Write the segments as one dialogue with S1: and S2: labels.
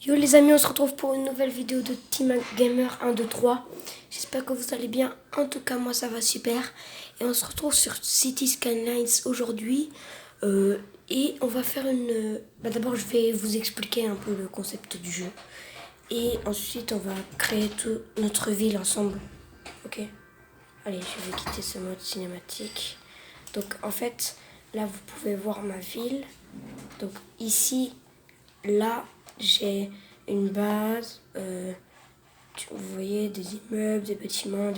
S1: Yo les amis, on se retrouve pour une nouvelle vidéo de Team Gamer 1, 2, 3. J'espère que vous allez bien. En tout cas, moi ça va super. Et on se retrouve sur City Skylines aujourd'hui. Et on va faire une... d'abord, je vais vous expliquer un peu le concept du jeu. Et ensuite, on va créer toute notre ville ensemble. Ok? Allez, je vais quitter ce mode cinématique. Donc en fait, là vous pouvez voir ma ville. Donc ici, là, j'ai une base. Vous voyez des immeubles, des bâtiments.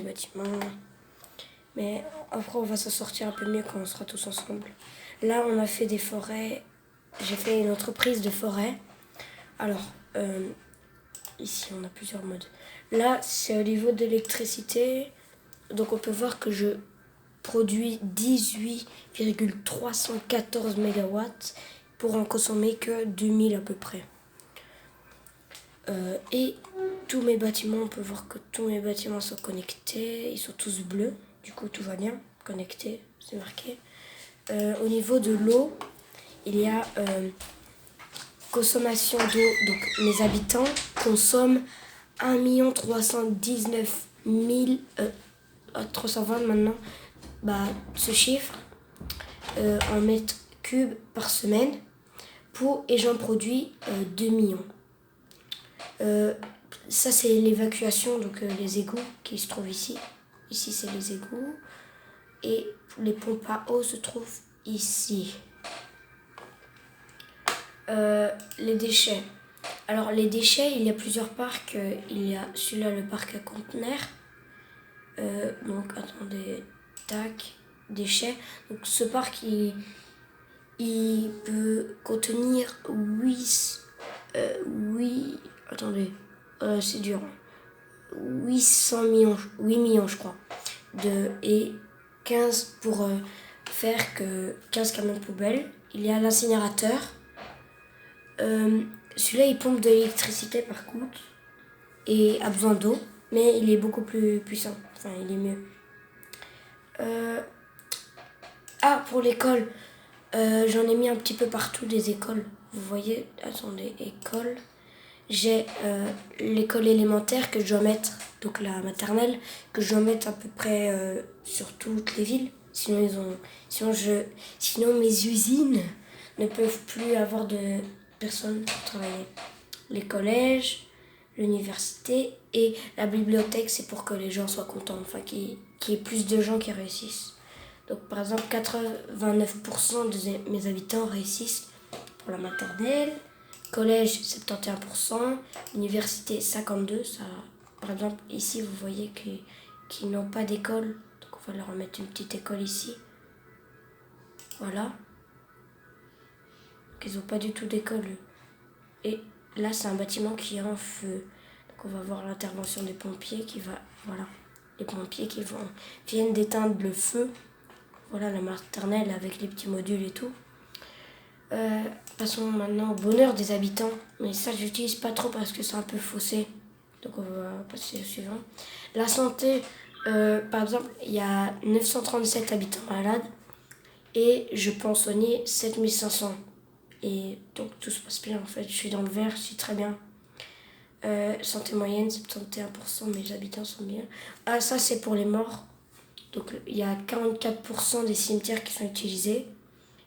S1: Mais après, on va s'en sortir un peu mieux quand on sera tous ensemble. Là, on a fait des forêts. J'ai fait une entreprise de forêt. Alors, ici, on a plusieurs modes. Là, c'est au niveau de l'électricité. Donc, on peut voir que je produis 18,314 mégawatts pour en consommer que 2000 à peu près. Et tous mes bâtiments, on peut voir que tous mes bâtiments sont connectés, ils sont tous bleus, du coup tout va bien, connecté, c'est marqué. Au niveau de l'eau, il y a consommation d'eau, donc mes habitants consomment 1 319 320 maintenant, ce chiffre en mètres cubes par semaine, et j'en produis 2 millions. Ça c'est l'évacuation, donc les égouts qui se trouvent ici. Ici c'est les égouts. Et les pompes à eau se trouvent ici. Les déchets. Alors les déchets, il y a plusieurs parcs. Il y a celui-là, le parc à conteneurs. Donc attendez, tac, déchets. Donc ce parc, il peut contenir 8, attendez, c'est dur. 800 millions, 8 millions je crois, et 15 pour faire que 15 camions de poubelle. Il y a l'incinérateur. Celui-là il pompe de l'électricité par contre et a besoin d'eau, mais il est beaucoup plus puissant, enfin il est mieux. Pour l'école, j'en ai mis un petit peu partout des écoles. Vous voyez, attendez, école. J'ai l'école élémentaire que je dois mettre, donc la maternelle, que je dois mettre à peu près sur toutes les villes. Sinon mes usines ne peuvent plus avoir de personnes pour travailler. Les collèges, l'université et la bibliothèque, c'est pour que les gens soient contents, enfin qu'il y ait plus de gens qui réussissent. Donc par exemple, 89% de mes habitants réussissent pour la maternelle. Collège 71%, université 52%. Ça, par exemple, ici, vous voyez qu'ils n'ont pas d'école. Donc on va leur mettre une petite école ici. Voilà. Donc ils n'ont pas du tout d'école. Et là, c'est un bâtiment qui est en feu. Donc on va voir l'intervention des pompiers qui va... Voilà. Les pompiers qui viennent d'éteindre le feu. Voilà la maternelle avec les petits modules et tout. Passons maintenant au bonheur des habitants. Mais ça, j'utilise pas trop parce que c'est un peu faussé. Donc on va passer au suivant. La santé, par exemple, il y a 937 habitants malades. Et je peux en soigner 7500. Et donc tout se passe bien en fait. Je suis dans le vert, je suis très bien. Santé moyenne, 71%, mes habitants sont bien. Ça c'est pour les morts. Donc il y a 44% des cimetières qui sont utilisés.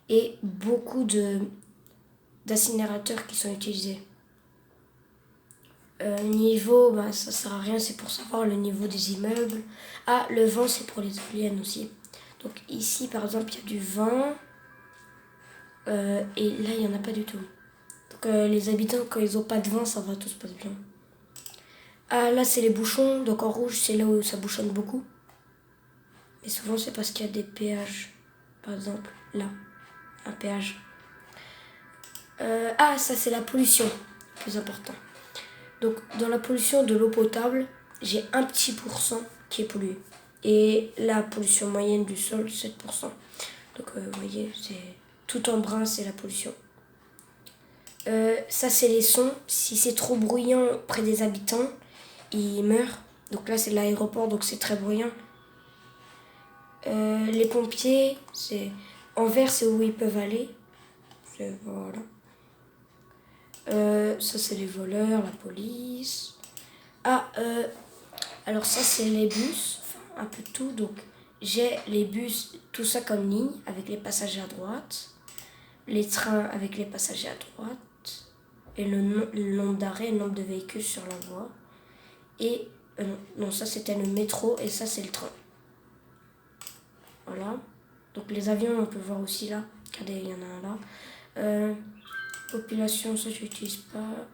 S1: Et beaucoup d'incinérateurs qui sont utilisés. Niveau, ça sert à rien, c'est pour savoir le niveau des immeubles. Le vent, c'est pour les éoliennes aussi. Donc ici, par exemple, il y a du vent. Et là, il n'y en a pas du tout. Donc les habitants, quand ils n'ont pas de vent, ça va, tout se passe bien. Là, c'est les bouchons. Donc en rouge, c'est là où ça bouchonne beaucoup. Mais souvent, c'est parce qu'il y a des péages. Par exemple, là, un péage. Ça, c'est la pollution, plus important. Donc, dans la pollution de l'eau potable, j'ai un petit pourcent qui est pollué. Et la pollution moyenne du sol, 7%. Donc, vous voyez, c'est tout en brun, c'est la pollution. Ça, c'est les sons. Si c'est trop bruyant près des habitants, ils meurent. Donc là, c'est l'aéroport, donc c'est très bruyant. Les pompiers, c'est en vert, c'est où ils peuvent aller. Voilà. Ça, c'est les voleurs, la police. Ah, alors ça, c'est les bus. Enfin, un peu tout. Donc, j'ai les bus, tout ça comme ligne, avec les passagers à droite. Les trains avec les passagers à droite. Et le nombre d'arrêts, le nombre de véhicules sur la voie. Et, non, ça, c'était le métro. Et ça, c'est le train. Voilà. Donc, les avions, on peut voir aussi là. Regardez, il y en a un là. Population, ça, je n'utilise pas.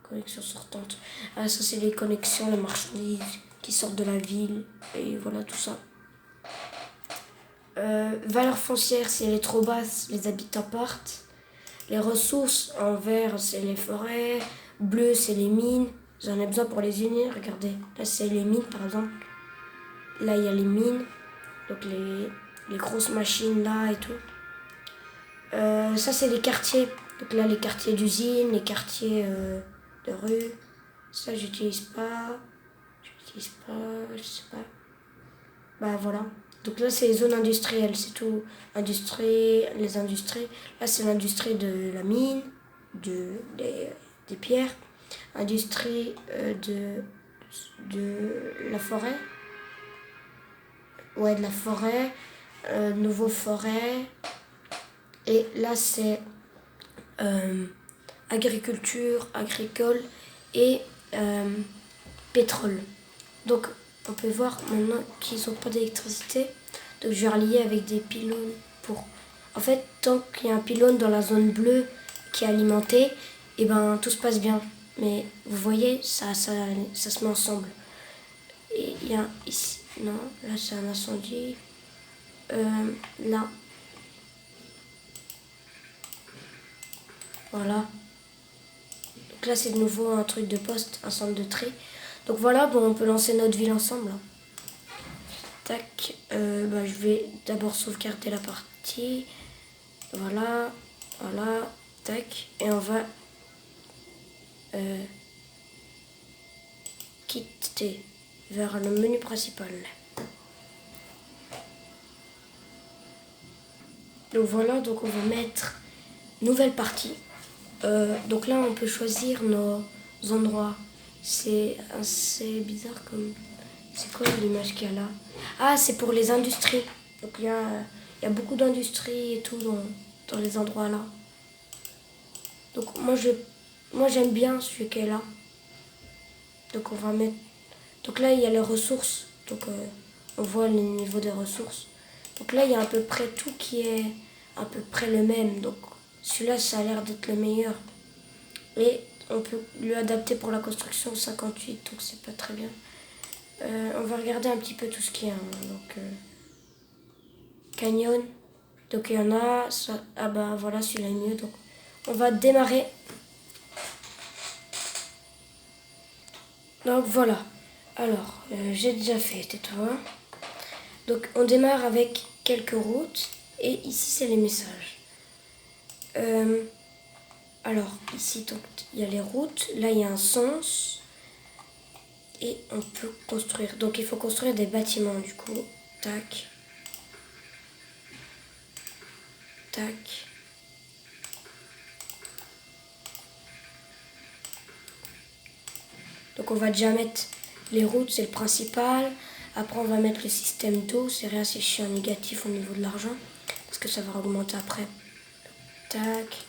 S1: Connexion sortante. Ah, ça, c'est les connexions, les marchandises qui sortent de la ville. Et voilà, tout ça. Valeur foncière, si elle est trop basse, les habitants partent. Les ressources, en vert, c'est les forêts. Bleu, c'est les mines. J'en ai besoin pour les unir. Regardez, là, c'est les mines, par exemple. Là, il y a les mines. Donc, les grosses machines, là, et tout. Ça, c'est les quartiers. Donc là, les quartiers d'usine, les quartiers de rue. Ça, j'utilise pas. Je sais pas. Bah voilà. Donc là, c'est les zones industrielles, c'est tout. Les industries. Là, c'est l'industrie de la mine, des pierres. Industrie de la forêt. Ouais, de la forêt. Nouveau forêt. Et là, c'est agriculture, agricole et pétrole. Donc, on peut voir maintenant qu'ils n'ont pas d'électricité. Donc, je vais relier avec des pylônes pour... En fait, tant qu'il y a un pylône dans la zone bleue qui est alimenté, et ben, tout se passe bien. Mais vous voyez, ça se met ensemble. Et il y a ici... Non, là, c'est un incendie. Là. Voilà. Donc là, c'est de nouveau un truc de poste, un centre de tri. Donc voilà, bon, on peut lancer notre ville ensemble. Tac, je vais d'abord sauvegarder la partie. Voilà, voilà, tac. Et on va quitter vers le menu principal. Donc voilà, donc on va mettre nouvelle partie. Donc là, on peut choisir nos endroits. C'est assez bizarre comme... C'est quoi l'image qu'il y a là? Ah, c'est pour les industries. Donc il y a beaucoup d'industries et tout dans les endroits là. Donc moi j'aime bien celui qui est là. Donc on va mettre... Donc là, il y a les ressources. Donc on voit le niveau des ressources. Donc là, il y a à peu près tout qui est à peu près le même. Donc celui-là, ça a l'air d'être le meilleur. Et on peut lui adapter pour la construction 58, donc c'est pas très bien. On va regarder un petit peu tout ce qu'il y a. Donc, canyon. Donc il y en a. Ça, ah bah voilà, celui-là est mieux. Donc on va démarrer. Donc voilà. Alors, j'ai déjà fait, tais-toi. Donc on démarre avec quelques routes. Et ici, c'est les messages. Alors, ici, donc, il y a les routes. Là, il y a un sens. Et on peut construire. Donc, il faut construire des bâtiments, du coup. Tac. Tac. Donc, on va déjà mettre les routes, c'est le principal. Après, on va mettre le système d'eau. C'est rien, c'est chiant négatif au niveau de l'argent. Parce que ça va augmenter après. Tac.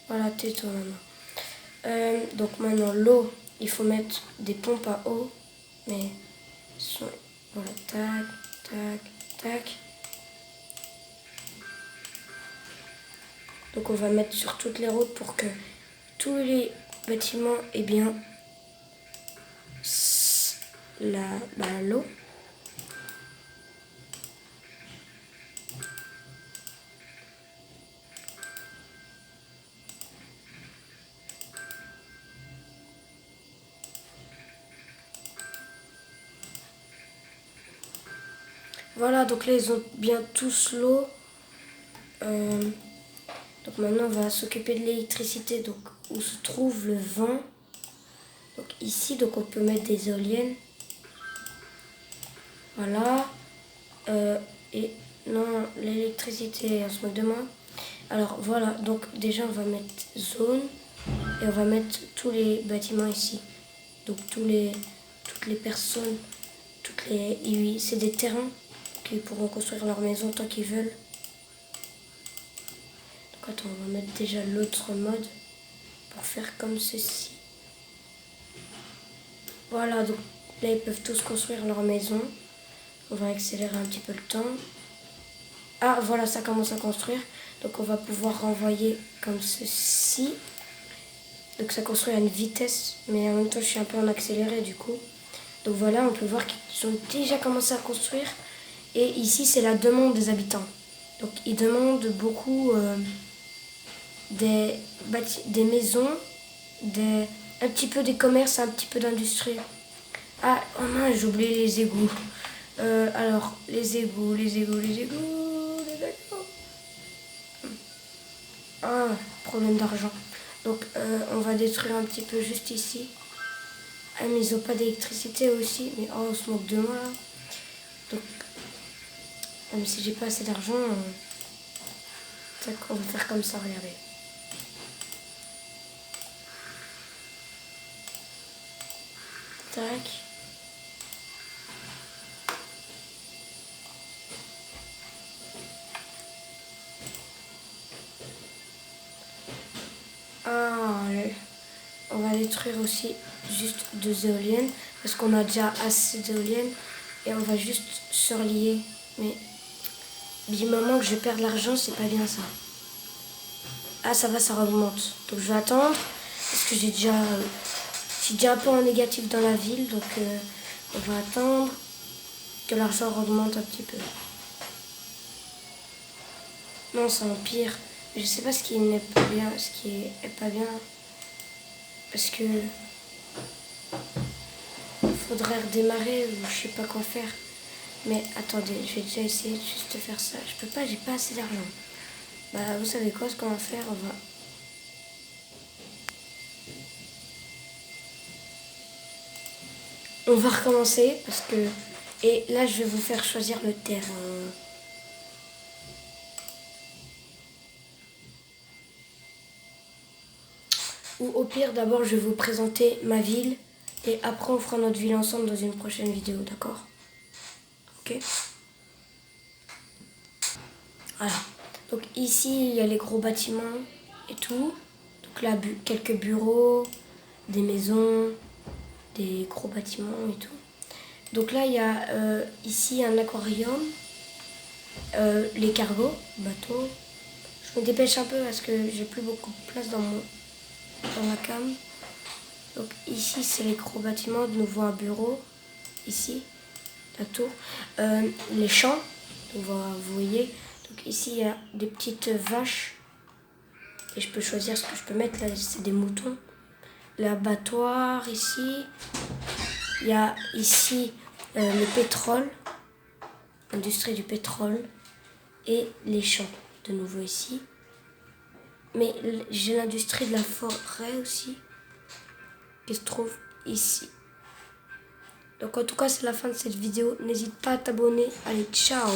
S1: Voilà, tais-toi maintenant. Donc maintenant l'eau, il faut mettre des pompes à eau, mais voilà, tac, tac, tac. Donc on va mettre sur toutes les routes pour que tous les bâtiments aient bien l'eau. Voilà, donc là ils ont bien tous l'eau. Donc maintenant on va s'occuper de l'électricité, donc où se trouve le vent. Donc ici, donc on peut mettre des éoliennes. Voilà. Et non, l'électricité, on se moque de moi. Alors voilà, donc déjà on va mettre zone et on va mettre tous les bâtiments ici. Donc toutes les personnes, oui, c'est des terrains qui pourront construire leur maison tant qu'ils veulent. Donc attends, on va mettre déjà l'autre mode pour faire comme ceci. Voilà, donc là ils peuvent tous construire leur maison. On va accélérer un petit peu le temps. Ah voilà, ça commence à construire. Donc on va pouvoir renvoyer comme ceci. Donc ça construit à une vitesse, mais en même temps je suis un peu en accéléré du coup. Donc voilà, on peut voir qu'ils ont déjà commencé à construire. Et ici c'est la demande des habitants. Donc ils demandent beaucoup des maisons, un petit peu des commerces, un petit peu d'industrie. Ah, oh mince, j'ai oublié les égouts. Alors, les égouts. Ah, problème d'argent. Donc, on va détruire un petit peu juste ici. Ah, mais ils n'ont pas d'électricité aussi. Mais oh, on se moque de moi là. Donc, même si j'ai pas assez d'argent, on va faire comme ça, regardez. Tac. Ah, on va détruire aussi juste 2 éoliennes parce qu'on a déjà assez d'éoliennes et on va juste se relier. Mais du moment que je perds de l'argent, c'est pas bien ça. Ah, ça va, ça augmente. Donc je vais attendre parce que j'ai déjà un peu en négatif dans la ville. Donc on va attendre que l'argent augmente un petit peu. Non, ça empire. Je sais pas ce qui n'est pas bien, ce qui est pas bien. Parce que faudrait redémarrer ou je sais pas quoi faire. Mais attendez, je vais déjà essayer de juste faire ça. Je peux pas, j'ai pas assez d'argent. Bah vous savez quoi, ce qu'on va faire, on va recommencer parce que... Et là je vais vous faire choisir le terrain. Ou au pire, d'abord je vais vous présenter ma ville. Et après on fera notre ville ensemble dans une prochaine vidéo, d'accord? Ok. Voilà. Donc ici, il y a les gros bâtiments et tout. Donc là, quelques bureaux, des maisons, des gros bâtiments et tout. Donc là, il y a ici un aquarium, les cargos, bateaux. Je me dépêche un peu parce que j'ai plus beaucoup de place dans la cam. Donc ici, c'est les gros bâtiments. De nouveau un bureau, ici, la tour. Les champs, donc, vous voyez. Donc ici, il y a des petites vaches. Et je peux choisir ce que je peux mettre. Là, c'est des moutons. L'abattoir, ici. Il y a ici le pétrole. Industrie du pétrole. Et les champs, de nouveau ici. Mais j'ai l'industrie de la forêt aussi. Qui se trouve ici. Donc en tout cas, c'est la fin de cette vidéo. N'hésite pas à t'abonner. Allez, ciao!